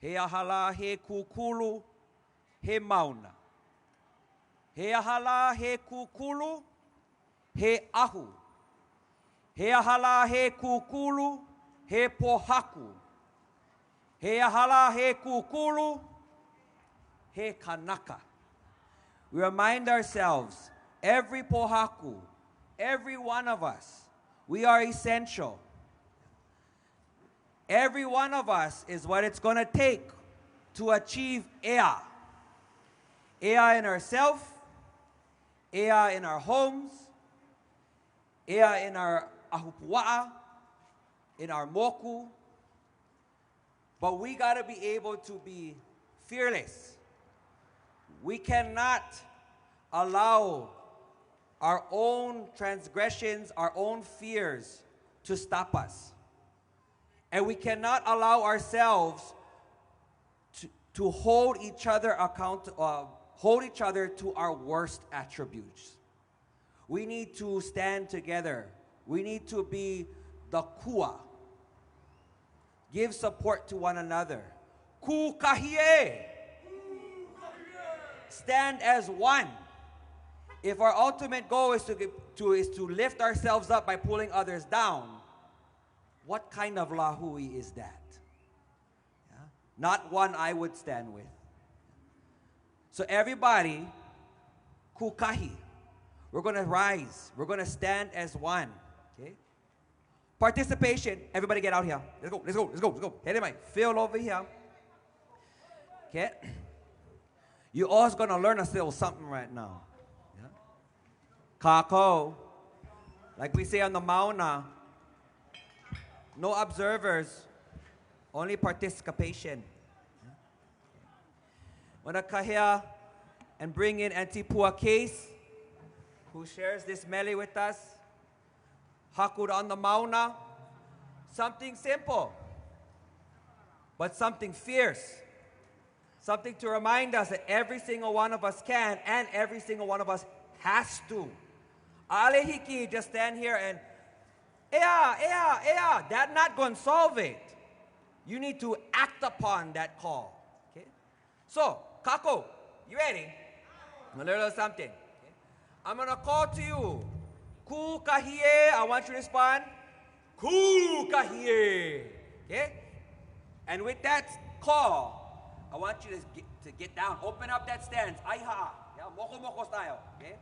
He ahala he kukulu, he mauna. He ahala he kukulu, he ahu. He ahala he kukulu, he pohaku. He ahala he kukulu, he kanaka. We remind ourselves, every pohaku, every one of us, we are essential. Every one of us is what it's going to take to achieve Ea. Ea in ourselves, Ea in our homes, Ea in our ahupua'a, in our moku. But we got to be able to be fearless. We cannot allow our own transgressions, our own fears to stop us. And we cannot allow ourselves to hold each other to our worst attributes. We need to stand together. We need to be the kua. Give support to one another. Ku kahie. Stand as one. If our ultimate goal is to lift ourselves up by pulling others down, what kind of Lā Hoʻihoʻi is that? Yeah? Not one I would stand with. So everybody, kukahi. We're going to rise. We're going to stand as one. Okay? Participation. Everybody get out here. Let's go, let's go, let's go, let's go. Anyway, Phil over here. Okay? You all's going to learn a little something right now. Yeah? Kako. Like we say on the Mauna, no observers, only participation. Want to come here and bring in Antipua Case, who shares this mele with us. Hakud on the Mauna. Something simple, but something fierce. Something to remind us that every single one of us can and every single one of us has to. Alehiki, just stand here and Ea, Ea, Ea. That's not going to solve it. You need to act upon that call. Okay? So, Kako, you ready? I'm going to learn a little something. Okay? I'm going to call to you. Ku kahie. I want you to respond. Ku kahie. Okay? And with that call, I want you to get down. Open up that stance. ʻAha. Yeah, moko moko style. Okay?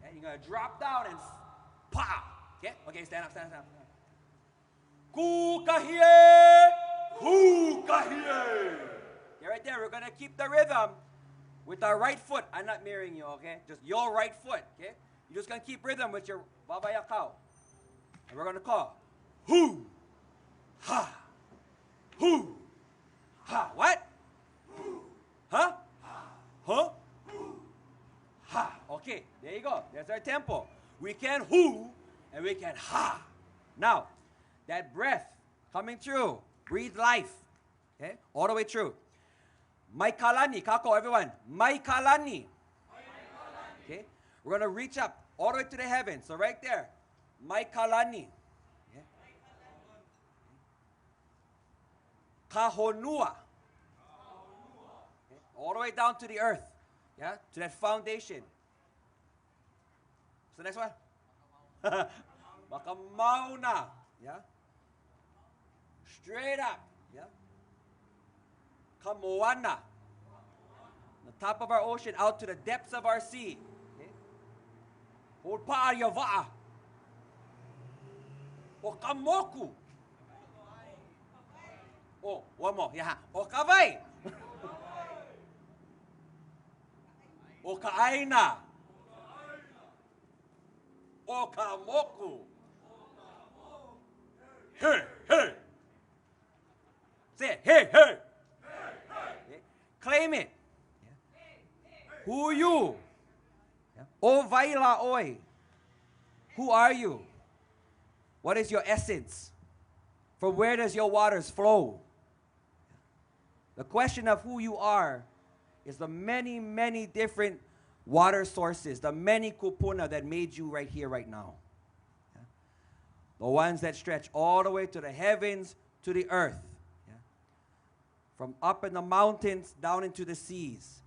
And you're going to drop down and pa. Okay? Okay, stand up, stand up, stand up. Ku kahie. Ku kahie. Yeah, right there. We're going to keep the rhythm with our right foot. I'm not mirroring you, okay? Just your right foot, okay? You're just going to keep rhythm with your wabayakau. And we're going to call. Hu. Ha. Hu. Ha. What? Hu. Huh? Ha. Huh? Hu. Ha. Okay, there you go. There's our tempo. We can hu and we can ha. Now, that breath coming through. Breathe life. Okay? All the way through. Maikalani. Kako, everyone. Maikalani. Okay? We're going to reach up all the way to the heavens. So right there. Maikalani. Okay? Kahonua. Okay? All the way down to the earth. Yeah? To that foundation. What's the next one? Makamauna. Yeah? Straight up. Yeah? Kamoana. The top of our ocean out to the depths of our sea. Okay? Ulpa'ayava'a. O kamoku. Oh, one more. Yeah. O kawai. O ka'aina. O kamoku. Hey, hey. Say it. Hey, hey. Okay. Claim it. Yeah. Who you? Yeah. O vaila oi. Who are you? What is your essence? From where does your waters flow? The question of who you are is the many, many different water sources, the many kupuna that made you right here, right now. Yeah. The ones that stretch all the way to the heavens, to the earth. Yeah. from up in the mountains down into the seas,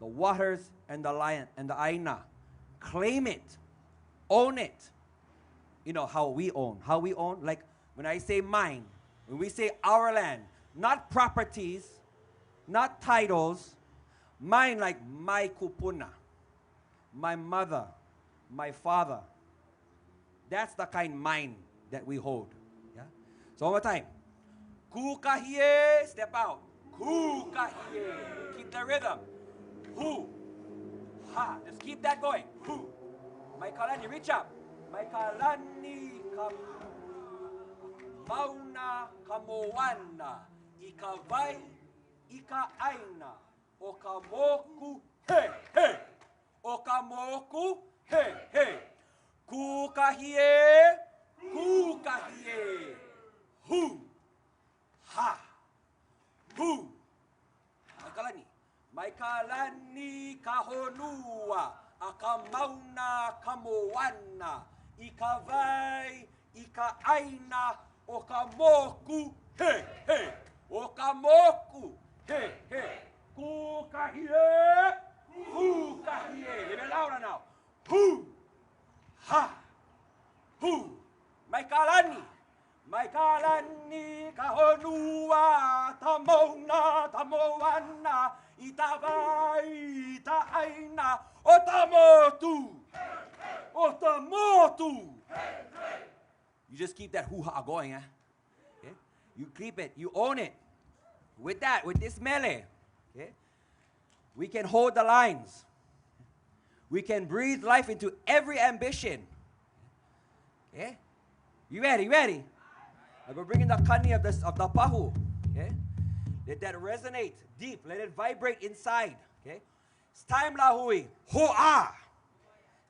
the waters and the lion and the aina. Claim it. Own it. You know how we own. How we own? Like when I say mine, when we say our land, not properties, not titles, mine like my kupuna, my mother, my father. That's the kind mine that we hold. Yeah? So one more time. Kukahie, step out. Kukahie. Keep the rhythm. Hu. Ha. Just keep that going. Hu. Maikalani, reach up. Maikalani kam. Mauna kamoana. Ikawai. Ika aina. Okamoku. Hey, hey. Okamoku. Hey, hey. Kukahie. Kukahie. Hu. Ha. Hu. Maikalani. Maikalani kahonua. Akamauna kamoana. Ikawai. Ika aina. Okamoku. Hey, hey. Okamoku. Hey, hey. Kukahie. Kukahie. Live it louder now. Hu. Ha. Hu. Maikalani. Maikalani kahonua. Tamona. Tamoana. Itawai. Itaaina. Otamotu. Otamotu. You just keep that hoo-ha going, okay? You keep it. You own it. With that, with this mele, okay? We can hold the lines. We can breathe life into every ambition. Okay? You ready? Ready? I'm going to bring in the kani of the pahu. Okay? Let that resonate deep. Let it vibrate inside. Okay? It's time, Lā Hoʻihoʻi. Ho'a!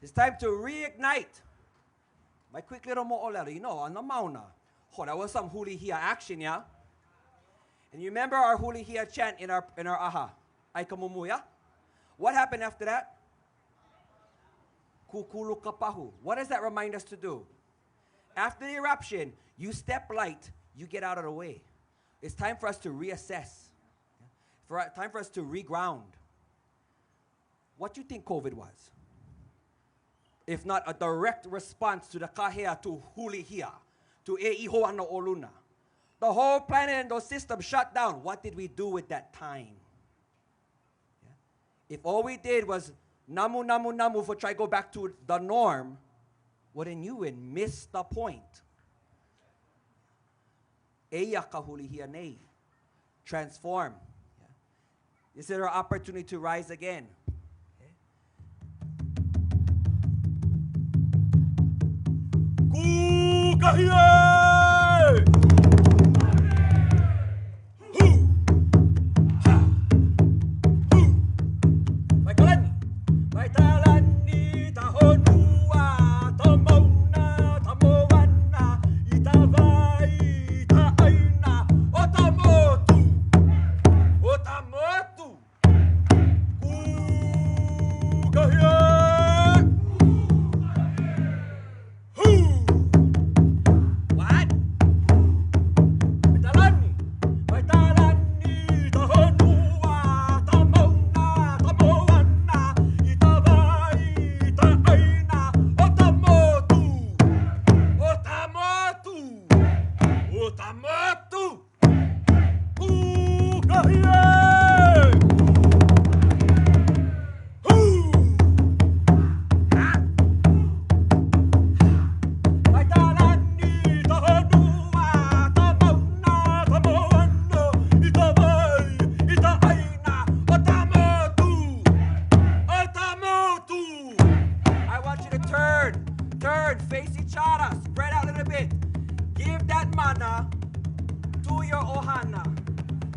It's time to reignite. My quick little mo'olelo, you know, on the mauna. Oh, that was some hulihia action, yeah? And you remember our hulihia chant in our ʻaha? Aikamumuya? What happened after that? Kukulu kapahu. What does that remind us to do? After the eruption, you step light, you get out of the way. It's time for us to reassess. Time for us to reground. What do you think COVID was? If not a direct response to the kahea, to hulihia, to e iho ano oluna. The whole planet and those systems shut down. What did we do with that time? Yeah. If all we did was namu, namu, namu for try to go back to the norm, well then you would miss the point. Ea kahulihia nei. Transform. Yeah. This is our opportunity to rise again. Kukahie! Hu! Ha! Hu! Maikalani! Maitalani tahonua, tamauna, tamoana, itawai, itaaina, otamotu! Otamotu! Kukahie!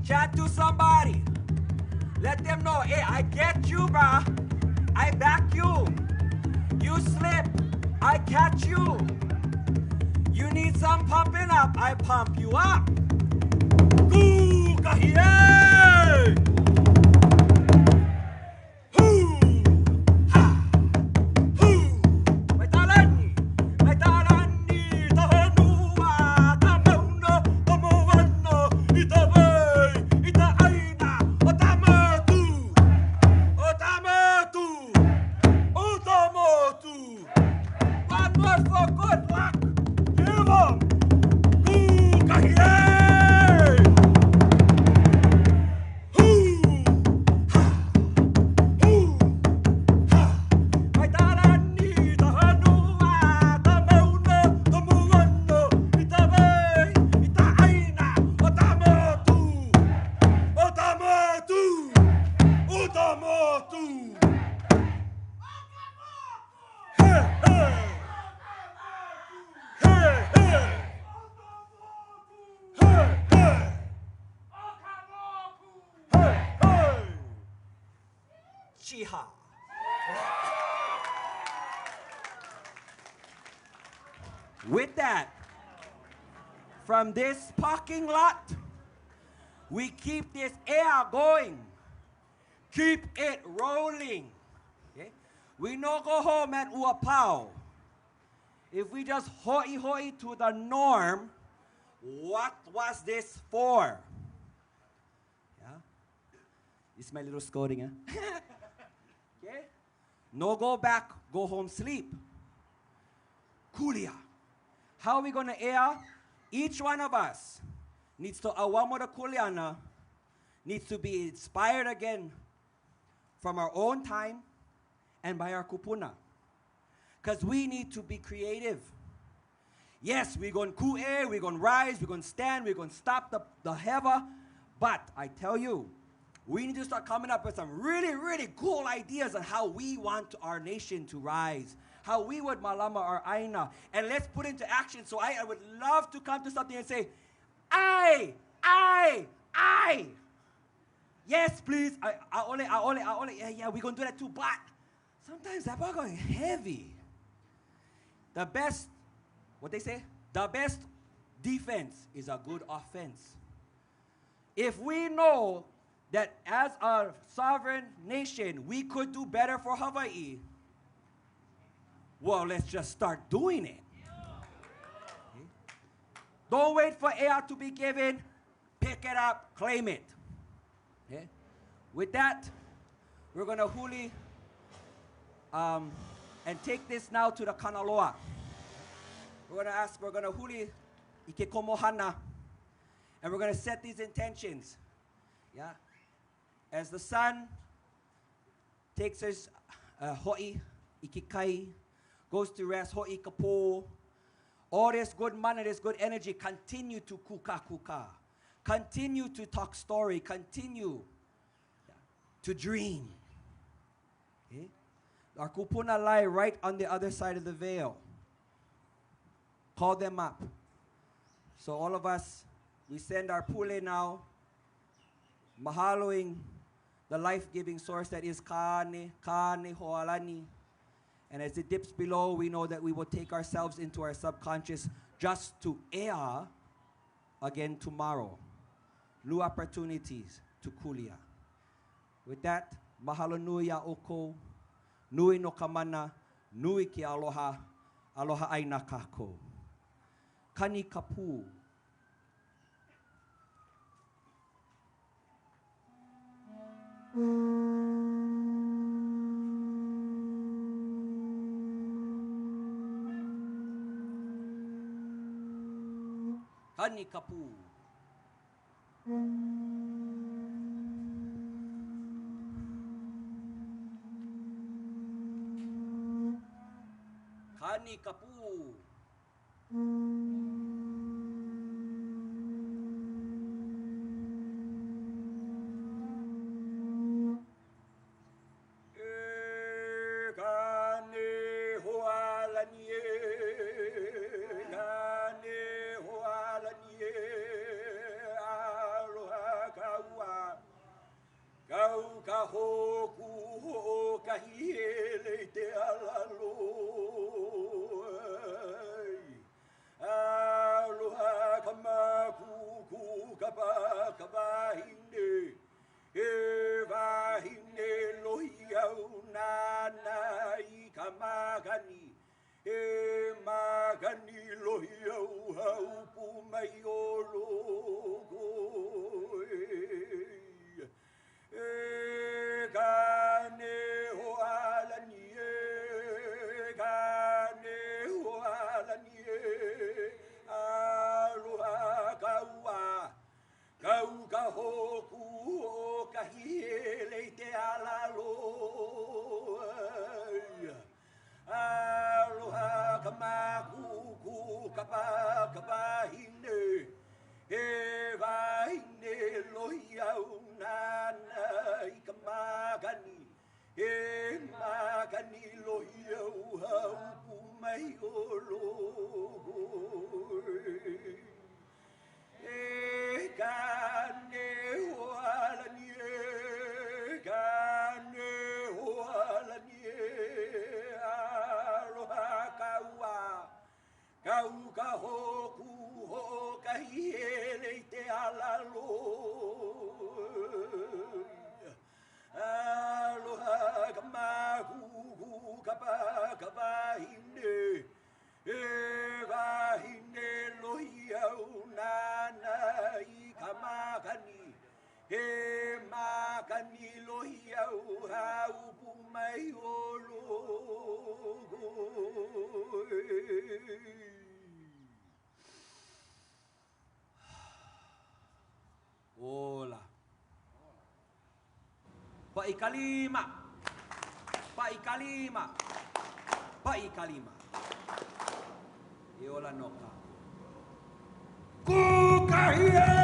Chat to somebody. Let them know, hey, I get you, brah. I back you. You slip, I catch you. You need some pumping up, I pump you up. Kukahie! With that, from this parking lot, we keep this air going. Keep it rolling. Okay? We no go home at Uapau. If we just hoʻihoʻi to the norm, what was this for? Yeah? It's my little scolding, huh? Okay? No go back, go home, sleep. Kulia. How are we going to air? Each one of us needs to, awamora kuliana, needs to be inspired again from our own time and by our kupuna. Because we need to be creative. Yes, we're going to ku'e, we're going to rise, we're going to stand, we're going to stop the heva. But I tell you, we need to start coming up with some really, really cool ideas on how we want our nation to rise. How we would malama our aina. And let's put into action. So I would love to come to something and say, I. Yes, please. Aole. Yeah, we're going to do that too. But sometimes that bug is heavy. The best, what they say? The best defense is a good offense. If we know that as a sovereign nation, we could do better for Hawaii, well, let's just start doing it. Okay? Don't wait for Ea to be given. Pick it up, claim it. Okay? With that, we're going to huli and take this now to the Kanaloa. We're going to huli ike komohana, and we're going to set these intentions. Yeah? As the sun takes his ho'i, ikikai, goes to rest, ho'i kapo, all this good mana, this good energy, continue to kuka. Continue to talk story, continue to dream. Okay? Our kupuna lie right on the other side of the veil. Call them up. So all of us, we send our pule now, mahaloing the life-giving source that is Kane Hoalani. And as it dips below, we know that we will take ourselves into our subconscious just to ea again tomorrow. New opportunities to kulia. With that, mahalo nui a oko, nui no kamana, nui ki aloha, aloha aina kako. Kani kapu. Kani kapu. Kani kapu. He makanilohi au haupu mai olo. Ola. Pa'ikalima. Pa'ikalima. Pa'ikalima. Iola noka. Kukahia!